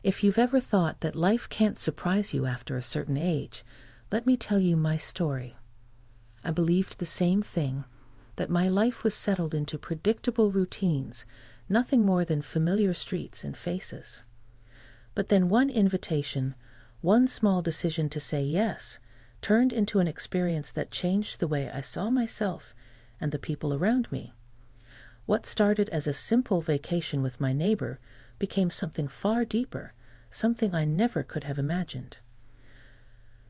If you've ever thought that life can't surprise you after a certain age, let me tell you my story. I believed the same thing, that my life was settled into predictable routines, nothing more than familiar streets and faces. But then one invitation, one small decision to say yes, turned into an experience that changed the way I saw myself and the people around me. What started as a simple vacation with my neighbor became something far deeper, something I never could have imagined.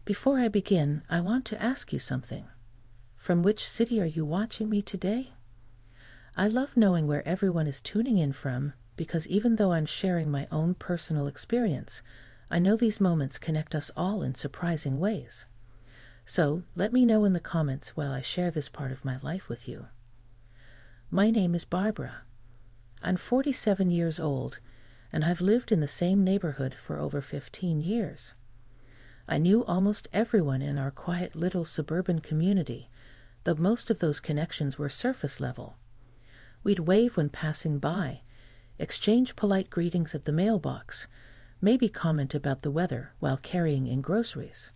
Before I begin, I want to ask you something. From which city are you watching me today? I love knowing where everyone is tuning in from, because even though I'm sharing my own personal experience, I know these moments connect us all in surprising ways. So let me know in the comments while I share this part of my life with you. My name is Barbara. I'm 47 years old, and I've lived in the same neighborhood for over 15 years. I knew almost everyone in our quiet little suburban community, though most of those connections were surface level. We'd wave when passing by, exchange polite greetings at the mailbox, maybe comment about the weather while carrying in groceries.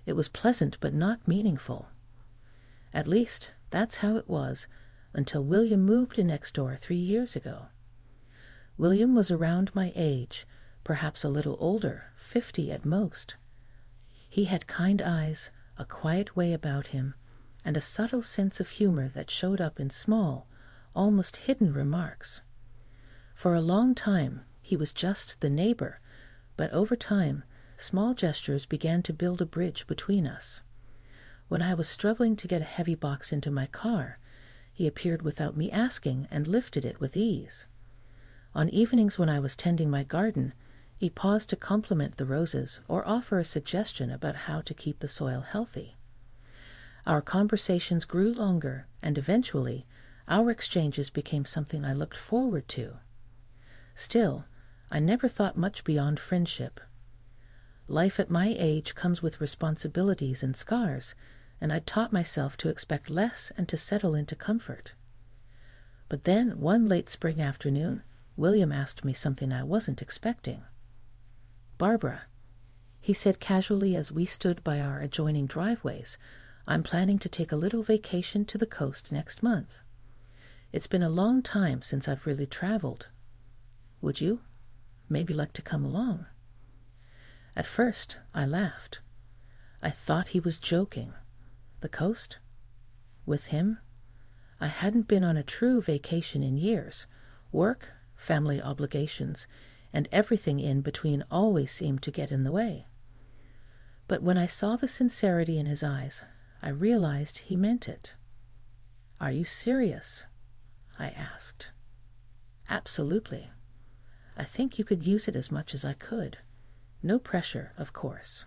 It was pleasant but not meaningful. At least, that's how it was until William moved in next door 3 years ago. William was around my age, perhaps a little older, 50 at most. He had kind eyes, a quiet way about him, and a subtle sense of humor that showed up in small, almost hidden remarks. For a long time, he was just the neighbor, but over time, small gestures began to build a bridge between us. When I was struggling to get a heavy box into my car, he appeared without me asking and lifted it with ease. On evenings when I was tending my garden, he paused to compliment the roses or offer a suggestion about how to keep the soil healthy. Our conversations grew longer, and eventually, our exchanges became something I looked forward to. Still, I never thought much beyond friendship. Life at my age comes with responsibilities and scars, and I taught myself to expect less and to settle into comfort. But then, one late spring afternoon, William asked me something I wasn't expecting. "Barbara," he said casually as we stood by our adjoining driveways, "I'm planning to take a little vacation to the coast next month. It's been a long time since I've really traveled. Would you maybe like to come along?" At first, I laughed. I thought he was joking. The coast? With him? I hadn't been on a true vacation in years. Work, family obligations, and everything in between always seemed to get in the way. But when I saw the sincerity in his eyes, I realized he meant it. "Are you serious?" I asked. "Absolutely. I think you could use it as much as I could. No pressure, of course.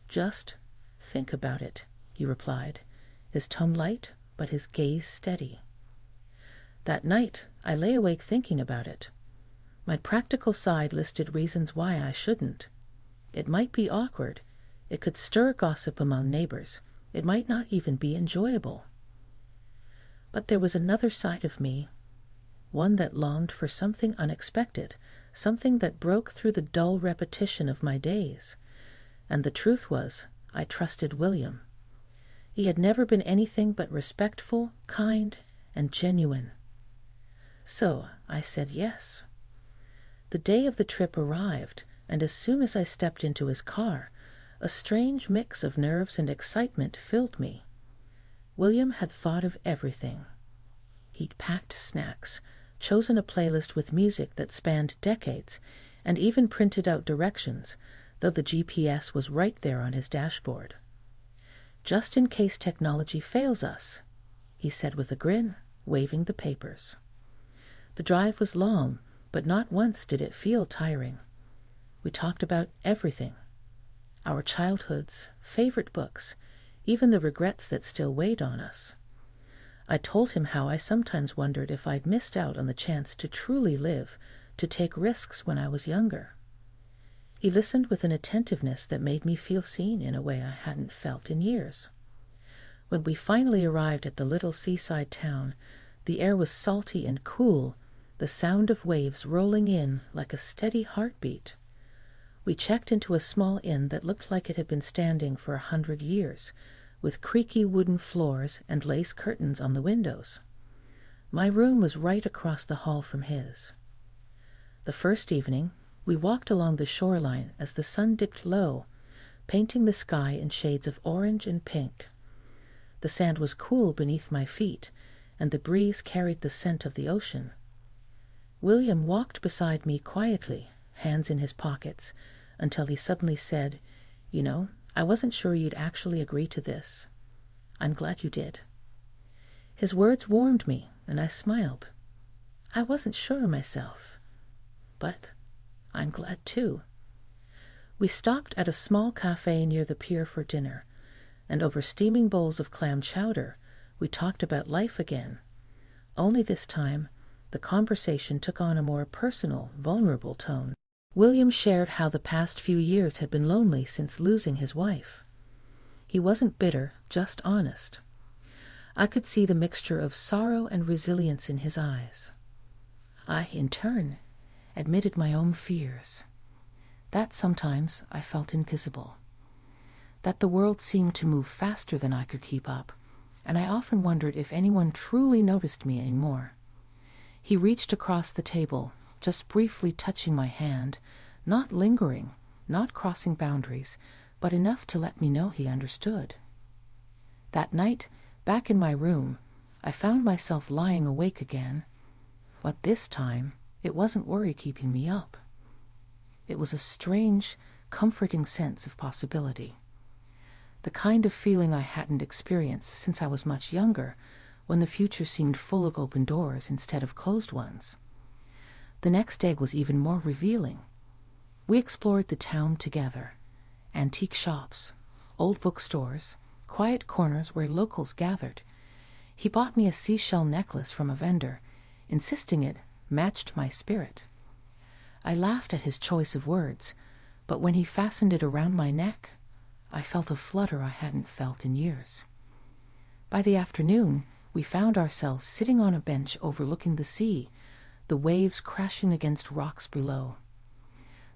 Just think about it," he replied, his tone light but his gaze steady. That night, I lay awake thinking about it. My practical side listed reasons why I shouldn't. It might be awkward. It could stir gossip among neighbors. It might not even be enjoyable. But there was another side of me, one that longed for something unexpected, something that broke through the dull repetition of my days. And the truth was, I trusted William. He had never been anything but respectful, kind, and genuine. So I said yes. The day of the trip arrived, and as soon as I stepped into his car, a strange mix of nerves and excitement filled me. William had thought of everything. He'd packed snacks, chosen a playlist with music that spanned decades, and even printed out directions, though the GPS was right there on his dashboard. "Just in case technology fails us," he said with a grin, waving the papers. The drive was long, but not once did it feel tiring. We talked about everything. Our childhoods, favorite books, even the regrets that still weighed on us. I told him how I sometimes wondered if I'd missed out on the chance to truly live, to take risks when I was younger. He listened with an attentiveness that made me feel seen in a way I hadn't felt in years. When we finally arrived at the little seaside town, the air was salty and cool, the sound of waves rolling in like a steady heartbeat. We checked into a small inn that looked like it had been standing for 100 years, with creaky wooden floors and lace curtains on the windows. My room was right across the hall from his. The first evening, we walked along the shoreline as the sun dipped low, painting the sky in shades of orange and pink. The sand was cool beneath my feet, and the breeze carried the scent of the ocean. William walked beside me quietly, hands in his pockets, until he suddenly said, "You know, I wasn't sure you'd actually agree to this. I'm glad you did." His words warmed me, and I smiled. I wasn't sure myself, but I'm glad too. We stopped at a small cafe near the pier for dinner, and over steaming bowls of clam chowder, we talked about life again. Only this time, the conversation took on a more personal, vulnerable tone. William shared how the past few years had been lonely since losing his wife. He wasn't bitter, just honest. I could see the mixture of sorrow and resilience in his eyes. I, in turn, admitted my own fears. That sometimes I felt invisible. That the world seemed to move faster than I could keep up, and I often wondered if anyone truly noticed me anymore. He reached across the table, just briefly touching my hand, not lingering, not crossing boundaries, but enough to let me know he understood. That night, back in my room, I found myself lying awake again, but this time it wasn't worry keeping me up. It was a strange, comforting sense of possibility. The kind of feeling I hadn't experienced since I was much younger, when the future seemed full of open doors instead of closed ones. The next day was even more revealing. We explored the town together. Antique shops, old bookstores, quiet corners where locals gathered. He bought me a seashell necklace from a vendor, insisting it matched my spirit. I laughed at his choice of words, but when he fastened it around my neck, I felt a flutter I hadn't felt in years. By the afternoon, we found ourselves sitting on a bench overlooking the sea, the waves crashing against rocks below.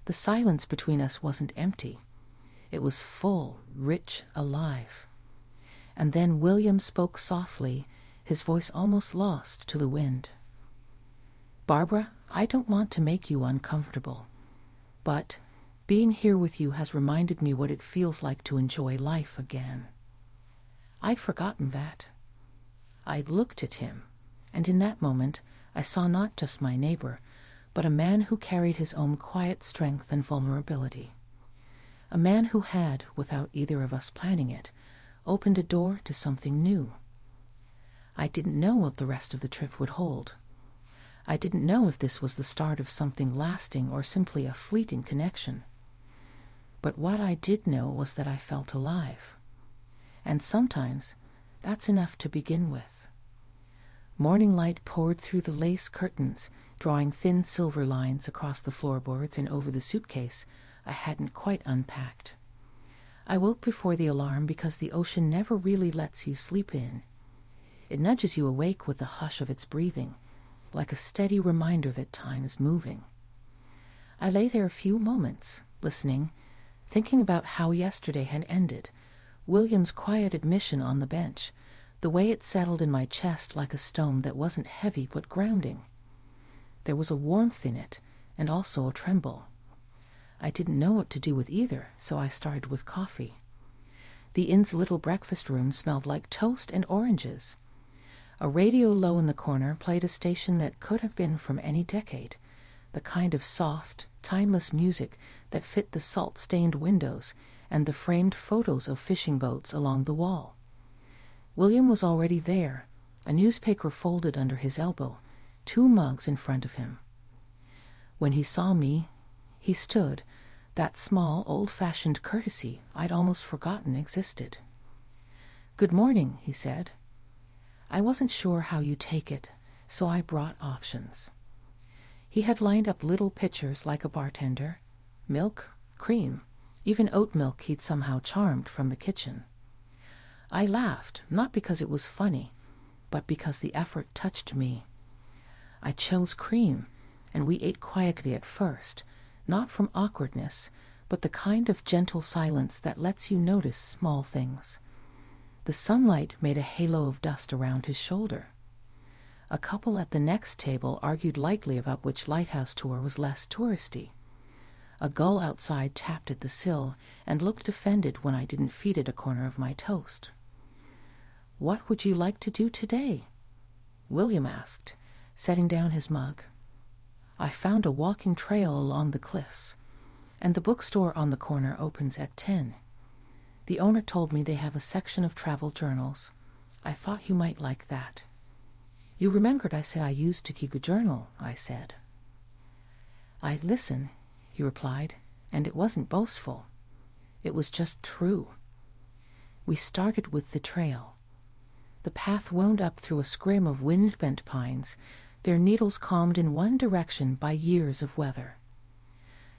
The silence between us wasn't empty. It was full, rich, alive. And then William spoke softly, his voice almost lost to the wind. "Barbara, I don't want to make you uncomfortable, but being here with you has reminded me what it feels like to enjoy life again." I'd forgotten that. I looked at him, and in that moment I saw not just my neighbor, but a man who carried his own quiet strength and vulnerability. A man who had, without either of us planning it, opened a door to something new. I didn't know what the rest of the trip would hold. I didn't know if this was the start of something lasting or simply a fleeting connection. But what I did know was that I felt alive. And sometimes that's enough to begin with. Morning light poured through the lace curtains, drawing thin silver lines across the floorboards and over the suitcase I hadn't quite unpacked. I woke before the alarm because the ocean never really lets you sleep in. It nudges you awake with the hush of its breathing, like a steady reminder that time is moving. I lay there a few moments, listening, thinking about how yesterday had ended, William's quiet admission on the bench, the way it settled in my chest like a stone that wasn't heavy but grounding. There was a warmth in it, and also a tremble. I didn't know what to do with either, so I started with coffee. The inn's little breakfast room smelled like toast and oranges. A radio low in the corner played a station that could have been from any decade, the kind of soft, timeless music that fit the salt-stained windows and the framed photos of fishing boats along the wall. William was already there, a newspaper folded under his elbow, 2 mugs in front of him. When he saw me, he stood, that small, old-fashioned courtesy I'd almost forgotten existed. "Good morning," he said. "I wasn't sure how you'd take it, so I brought options." He had lined up little pitchers like a bartender, milk, cream, even oat milk he'd somehow charmed from the kitchen. I laughed, not because it was funny, but because the effort touched me. I chose cream, and we ate quietly at first, not from awkwardness, but the kind of gentle silence that lets you notice small things. The sunlight made a halo of dust around his shoulder. A couple at the next table argued lightly about which lighthouse tour was less touristy. A gull outside tapped at the sill and looked offended when I didn't feed it a corner of my toast. "What would you like to do today?" William asked, setting down his mug. "I found a walking trail along the cliffs, and the bookstore on the corner opens at 10. The owner told me they have a section of travel journals. I thought you might like that." "You remembered I said I used to keep a journal," I said. "I listen," he replied, "and it wasn't boastful. It was just true." We started with the trail. The path wound up through a scrim of wind-bent pines, their needles calmed in one direction by years of weather.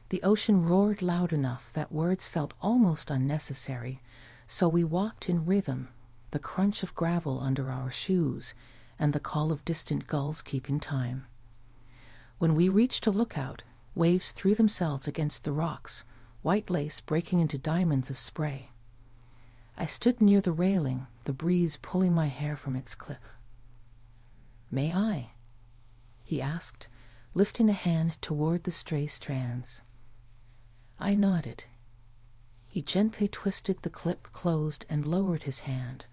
The ocean roared loud enough that words felt almost unnecessary, so we walked in rhythm, the crunch of gravel under our shoes and the call of distant gulls keeping time. When we reached a lookout, waves threw themselves against the rocks, white lace breaking into diamonds of spray. I stood near the railing, the breeze pulling my hair from its clip. "May I?" he asked, lifting a hand toward the stray strands. I nodded. He gently twisted the clip closed and lowered his hand.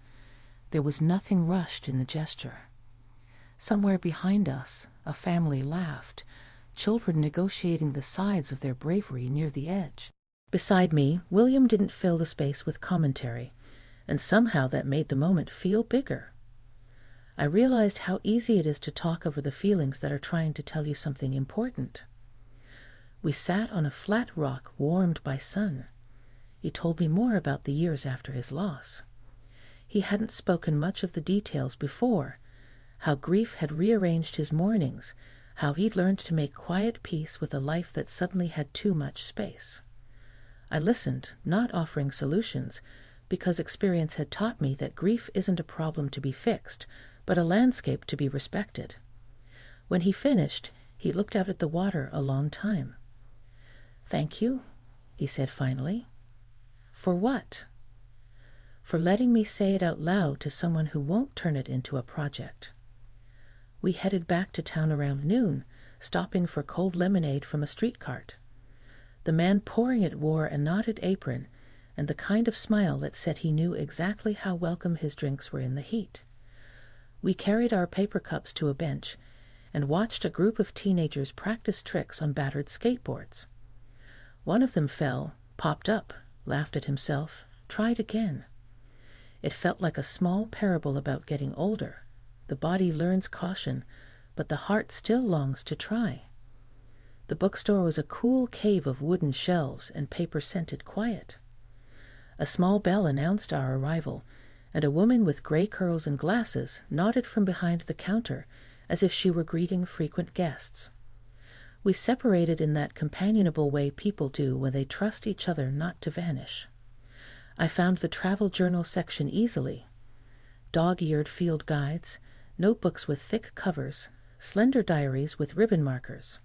There was nothing rushed in the gesture. Somewhere behind us, a family laughed, children negotiating the sides of their bravery near the edge. Beside me, William didn't fill the space with commentary, and somehow that made the moment feel bigger. I realized how easy it is to talk over the feelings that are trying to tell you something important. We sat on a flat rock warmed by sun. He told me more about the years after his loss. He hadn't spoken much of the details before, how grief had rearranged his mornings, how he'd learned to make quiet peace with a life that suddenly had too much space. I listened, not offering solutions, because experience had taught me that grief isn't a problem to be fixed, but a landscape to be respected. When he finished, he looked out at the water a long time. "Thank you," he said finally. "For what?" "For letting me say it out loud to someone who won't turn it into a project." We headed back to town around noon, stopping for cold lemonade from a street cart. The man pouring it wore a knotted apron and the kind of smile that said he knew exactly how welcome his drinks were in the heat. We carried our paper cups to a bench and watched a group of teenagers practice tricks on battered skateboards. One of them fell, popped up, laughed at himself, tried again. It felt like a small parable about getting older. The body learns caution, but the heart still longs to try. The bookstore was a cool cave of wooden shelves and paper-scented quiet. A small bell announced our arrival, and a woman with gray curls and glasses nodded from behind the counter as if she were greeting frequent guests. We separated in that companionable way people do when they trust each other not to vanish. I found the travel journal section easily. Dog-eared field guides, notebooks with thick covers, slender diaries with ribbon markers.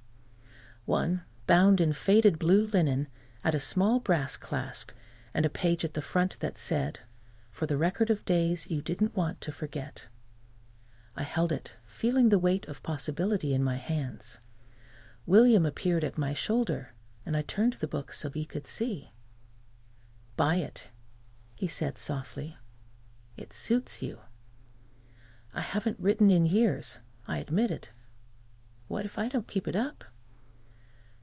One, bound in faded blue linen, had a small brass clasp and a page at the front that said, "For the record of days you didn't want to forget." I held it, feeling the weight of possibility in my hands. William appeared at my shoulder, and I turned the book so he could see. "Buy it," he said softly. "It suits you." "I haven't written in years," I admitted. "What if I don't keep it up?"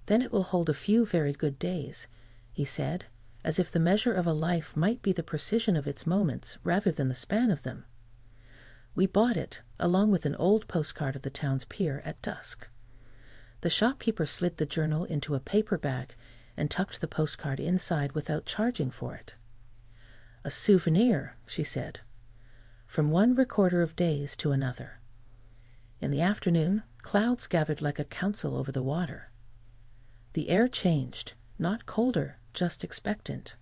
"Then it will hold a few very good days," he said, as if the measure of a life might be the precision of its moments rather than the span of them. We bought it, along with an old postcard of the town's pier, at dusk. The shopkeeper slid the journal into a paper bag and tucked the postcard inside without charging for it. "A souvenir," she said, "from one recorder of days to another." In the afternoon, clouds gathered like a council over the water. The air changed, not colder, just expectant.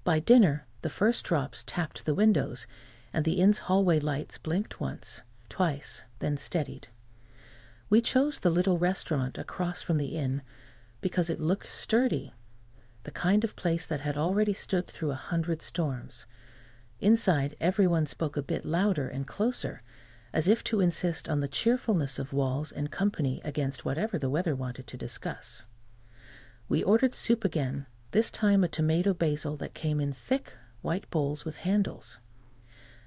By dinner, the first drops tapped the windows, and the inn's hallway lights blinked once, twice, then steadied. We chose the little restaurant across from the inn because it looked sturdy. the kind of place that had already stood through 100 storms. Inside, everyone spoke a bit louder and closer, as if to insist on the cheerfulness of walls and company against whatever the weather wanted to discuss. We ordered soup again, this time a tomato basil that came in thick, white bowls with handles.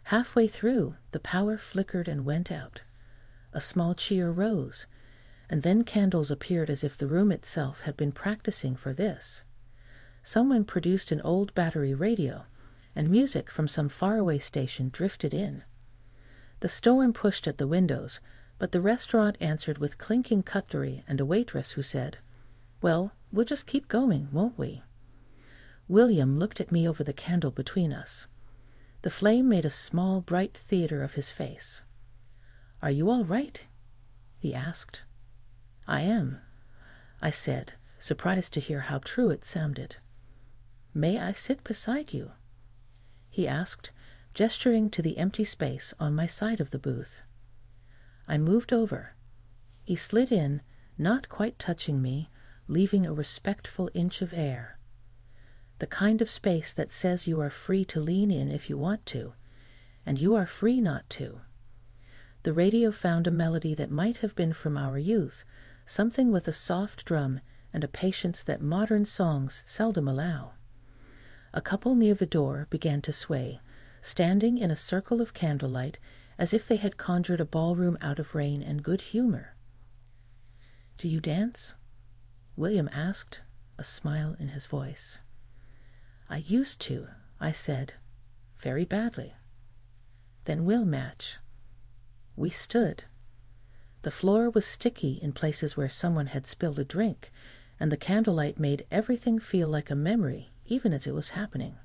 Halfway through, the power flickered and went out. A small cheer rose, and then candles appeared as if the room itself had been practicing for this. Someone produced an old battery radio, and music from some faraway station drifted in. The storm pushed at the windows, but the restaurant answered with clinking cutlery and a waitress who said, "Well, we'll just keep going, won't we?" William looked at me over the candle between us. The flame made a small, bright theater of his face. "Are you all right?" he asked. "I am," I said, surprised to hear how true it sounded. "May I sit beside you?" he asked, gesturing to the empty space on my side of the booth. I moved over. He slid in, not quite touching me, leaving a respectful inch of air. The kind of space that says you are free to lean in if you want to, and you are free not to. The radio found a melody that might have been from our youth, something with a soft drum and a patience that modern songs seldom allow. A couple near the door began to sway, standing in a circle of candlelight as if they had conjured a ballroom out of rain and good humor. "Do you dance?" William asked, a smile in his voice. "I used to," I said, "very badly." "Then we'll match." We stood. The floor was sticky in places where someone had spilled a drink, and the candlelight made everything feel like a memory, even as it was happening.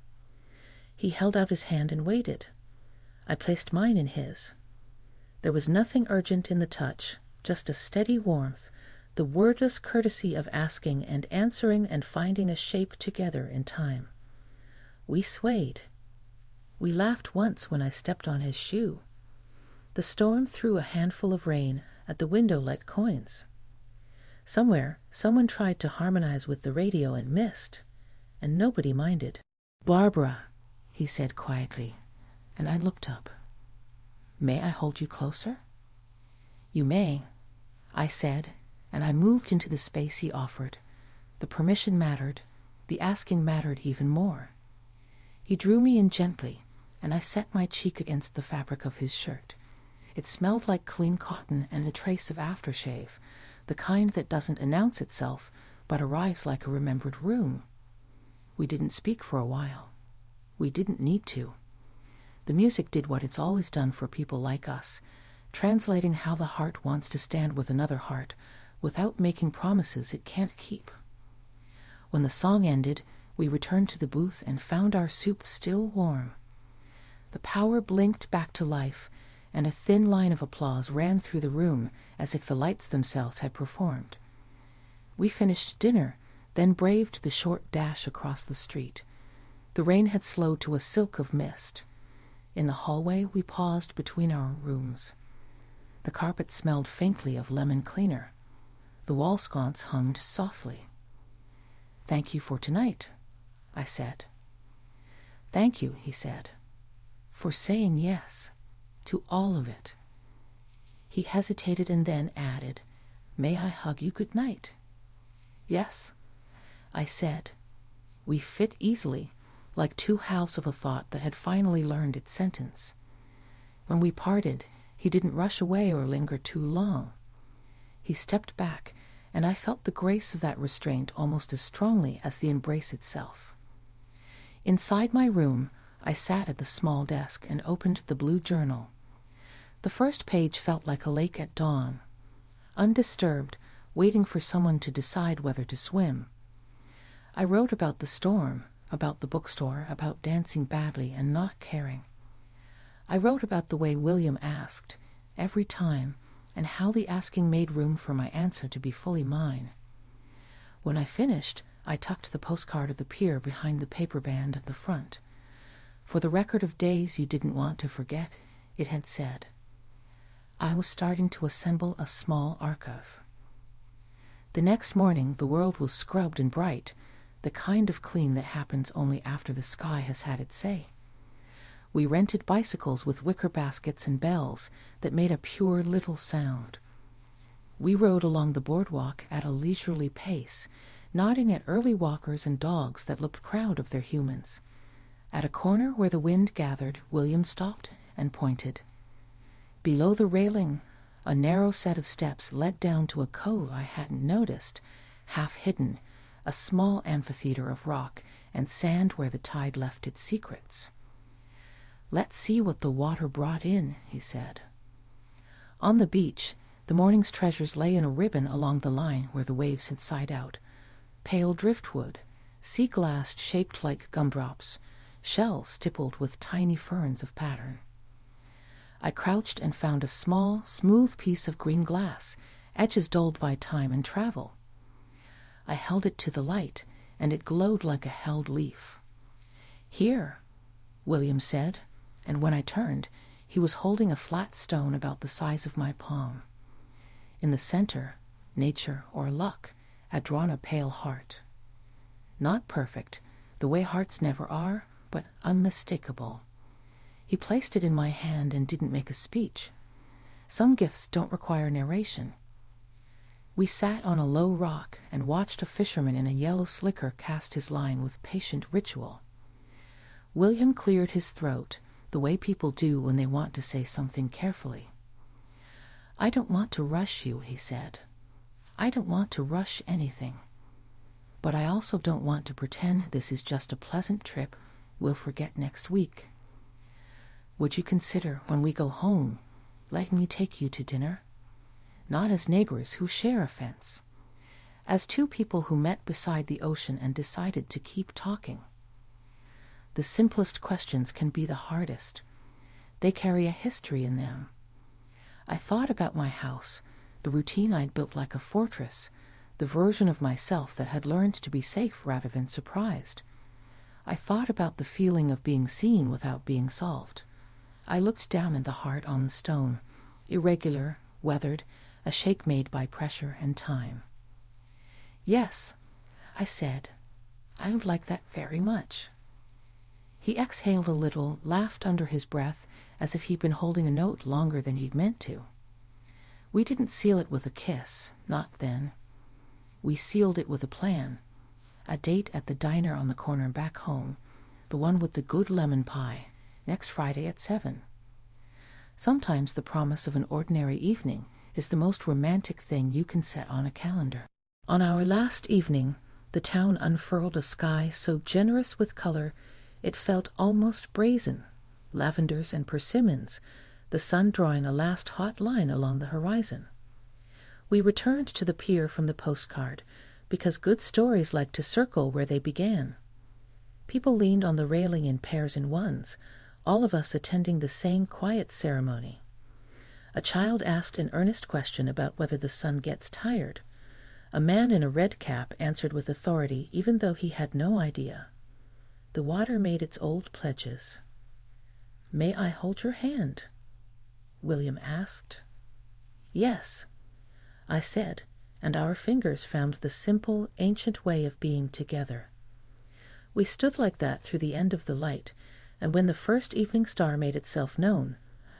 He held out his hand and waited. I placed mine in his. There was nothing urgent in the touch, just a steady warmth, the wordless courtesy of asking and answering and finding a shape together in time. We swayed. We laughed once when I stepped on his shoe. The storm threw a handful of rain at the window like coins. Somewhere, someone tried to harmonize with the radio and missed, and nobody minded. "Barbara," he said quietly, and I looked up. "May I hold you closer?" "You may," I said, and I moved into the space he offered. The permission mattered. The asking mattered even more. He drew me in gently, and I set my cheek against the fabric of his shirt. It smelled like clean cotton and a trace of aftershave, the kind that doesn't announce itself, but arrives like a remembered room. We didn't speak for a while. We didn't need to. The music did what it's always done for people like us, translating how the heart wants to stand with another heart without making promises it can't keep. When the song ended, we returned to the booth and found our soup still warm. The power blinked back to life, and a thin line of applause ran through the room as if the lights themselves had performed. We finished dinner, then braved the short dash across the street. The rain had slowed to a silk of mist. In the hallway, we paused between our rooms. The carpet smelled faintly of lemon cleaner. The wall sconce hummed softly. "Thank you for tonight," I said. "Thank you," he said, "for saying yes to all of it." He hesitated and then added, "May I hug you good night?" "Yes," I said. We fit easily, like two halves of a thought that had finally learned its sentence. When we parted, he didn't rush away or linger too long. He stepped back, and I felt the grace of that restraint almost as strongly as the embrace itself. Inside my room, I sat at the small desk and opened the blue journal. The first page felt like a lake at dawn, undisturbed, waiting for someone to decide whether to swim. I wrote about the storm, about the bookstore, about dancing badly and not caring. I wrote about the way William asked, every time, and how the asking made room for my answer to be fully mine. When I finished, I tucked the postcard of the pier behind the paper band at the front. For the record of days you didn't want to forget, it had said. I was starting to assemble a small archive. The next morning the world was scrubbed and bright, the kind of clean that happens only after the sky has had its say. We rented bicycles with wicker baskets and bells that made a pure little sound. We rode along the boardwalk at a leisurely pace, nodding at early walkers and dogs that looked proud of their humans. At a corner where the wind gathered, William stopped and pointed. Below the railing, a narrow set of steps led down to a cove I hadn't noticed, half hidden, a small amphitheater of rock and sand where the tide left its secrets. "Let's see what the water brought in," he said. On the beach, the morning's treasures lay in a ribbon along the line where the waves had sighed out. Pale driftwood, sea glass shaped like gumdrops, shells stippled with tiny ferns of pattern. I crouched and found a small, smooth piece of green glass, edges dulled by time and travel. I held it to the light, and it glowed like a held leaf. "Here," William said, and when I turned, he was holding a flat stone about the size of my palm. In the center, nature or luck had drawn a pale heart. Not perfect, the way hearts never are, but unmistakable. He placed it in my hand and didn't make a speech. Some gifts don't require narration. We sat on a low rock and watched a fisherman in a yellow slicker cast his line with patient ritual. William cleared his throat, the way people do when they want to say something carefully. "I don't want to rush you," he said. "I don't want to rush anything. But I also don't want to pretend this is just a pleasant trip we'll forget next week. Would you consider, when we go home, letting me take you to dinner? Not as neighbors who share a fence. As two people who met beside the ocean and decided to keep talking. The simplest questions can be the hardest. They carry a history in them. I thought about my house, the routine I'd built like a fortress, the version of myself that had learned to be safe rather than surprised. I thought about the feeling of being seen without being solved. I looked down at the heart on the stone, irregular, weathered, a shape made by pressure and time. "Yes," I said, "I would like that very much." He exhaled a little, laughed under his breath, as if he'd been holding a note longer than he'd meant to. We didn't seal it with a kiss, not then. We sealed it with a plan. A date at the diner on the corner back home, the one with the good lemon pie, next Friday at 7. Sometimes the promise of an ordinary evening is the most romantic thing you can set on a calendar. On our last evening, the town unfurled a sky so generous with color it felt almost brazen, lavenders and persimmons, the sun drawing a last hot line along the horizon. We returned to the pier from the postcard, because good stories like to circle where they began. People leaned on the railing in pairs and ones, all of us attending the same quiet ceremony. A child asked an earnest question about whether the sun gets tired. A man in a red cap answered with authority, even though he had no idea. The water made its old pledges. "May I hold your hand?" William asked. "Yes," I said, and our fingers found the simple, ancient way of being together. We stood like that through the end of the light, and when the first evening star made itself known,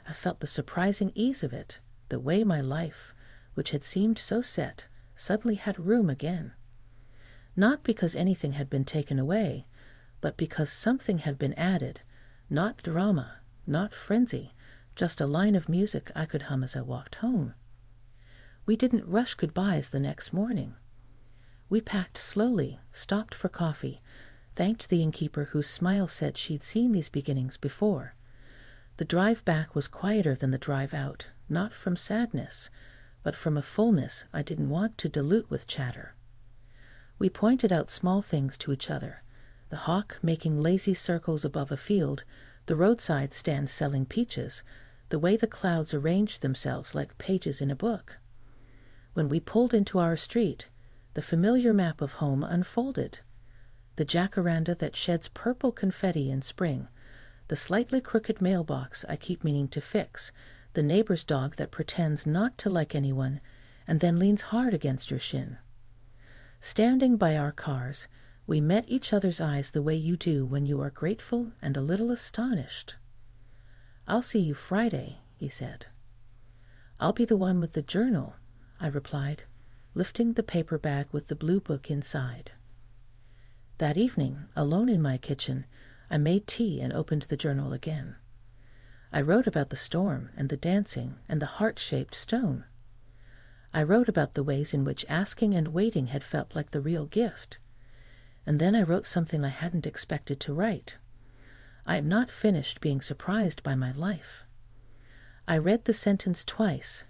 I felt the surprising ease of it, the way my life, which had seemed so set, suddenly had room again. Not because anything had been taken away, but because something had been added, not drama, not frenzy, just a line of music I could hum as I walked home. We didn't rush goodbyes the next morning. We packed slowly, stopped for coffee, thanked the innkeeper whose smile said she'd seen these beginnings before. The drive back was quieter than the drive out, not from sadness, but from a fullness I didn't want to dilute with chatter. We pointed out small things to each other, the hawk making lazy circles above a field, the roadside stand selling peaches, the way the clouds arranged themselves like pages in a book. When we pulled into our street, the familiar map of home unfolded. The jacaranda that sheds purple confetti in spring, the slightly crooked mailbox I keep meaning to fix, the neighbor's dog that pretends not to like anyone and then leans hard against your shin. Standing by our cars, We met each other's eyes the way you do when you are grateful and a little astonished. "I'll see you Friday," he said. "I'll be the one with the journal," I replied, lifting the paper bag with the blue book inside. That evening, alone in my kitchen, I made tea and opened the journal again. I wrote about the storm and the dancing and the heart-shaped stone. I wrote about the ways in which asking and waiting had felt like the real gift. And then I wrote something I hadn't expected to write. I am not finished being surprised by my life. I read the sentence twice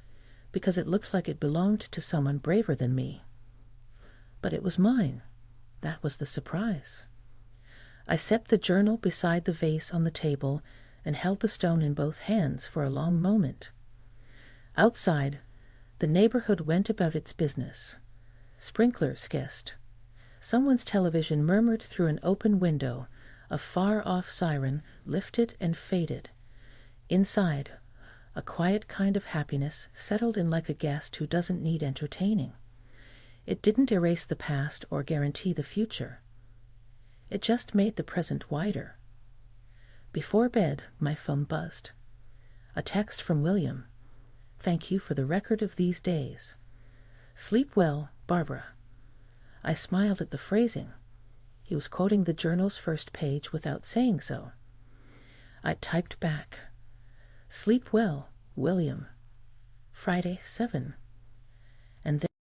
because it looked like it belonged to someone braver than me. But it was mine. That was the surprise. I set the journal beside the vase on the table and held the stone in both hands for a long moment. Outside, the neighborhood went about its business. Sprinklers hissed. Someone's television murmured through an open window. A far-off siren lifted and faded. Inside, a quiet kind of happiness settled in like a guest who doesn't need entertaining. It didn't erase the past or guarantee the future. It just made the present wider. Before bed, my phone buzzed. A text from William. "Thank you for the record of these days. Sleep well, Barbara." I smiled at the phrasing. He was quoting the journal's first page without saying so. I typed back, "Sleep well, William. Friday, 7." And then